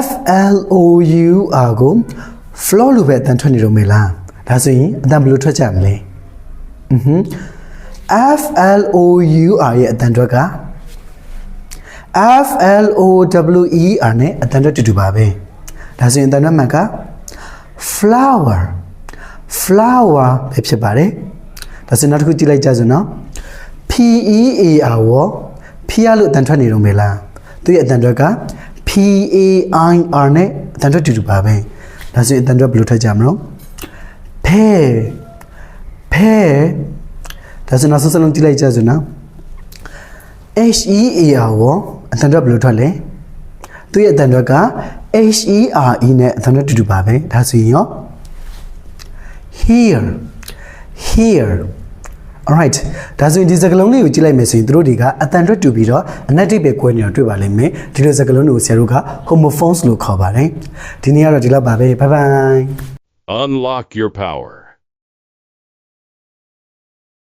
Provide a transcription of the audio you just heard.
FLOUR ကို floor လို့ပဲအတန်ထွက်နေတော့မေလားဒါဆိုရင်အတန်ဘယ်လိုထွက်ကြမလဲFLOUR ရဲ့အတန်ထွက်က FLOWER နဲ့အတန်ထွက်တူတူပါပဲဒါဆိုရင်အတန်ထွက်မှန်က flower ပဲဖြစ်ပါတယ်ဒါဆိုနောက်တစ်ခုကြည့်လိုက်ကြစို့နော် PEAR ရော PR လို့အတန်ထွက်နေတော့မေလားသူရဲ့အတန်ထွက်က PAIR နဲ့အတန်ထွက်တူတူပါပဲဒါဆိုရင်အတန်ထွက်ဘယ်လိုထွက်ကြမလို့ pear ဒါဆိုနောက်ဆုံးစလုံးကြည့်လိုက်ကြစို့နော် HEAR ရောအတန်ထွက်ဘယ်လိုထွက်လဲသူရဲ့အတန်ထွက်က HERE နဲ့အတန်ထွက်တူတူပါပဲဒါဆိုရင်ရော here alright ဒါဆိုရင်ဒီစကားလုံးလေးကိုကြည့်လိုက်မယ်ဆိုရင်တို့တွေကအတန်ထွက်တူပြီးတော့အနက်တိတ်ပဲကွဲနေတော့တွေ့ပါလိမ့်မယ်ဒီလိုစကားလုံးတွေကိုဆရာတို့က homophones လို့ခေါ်ပါတယ်ဒီနေ့ကတော့ဒီလောက်ပါပဲ bye bye Unlock your power.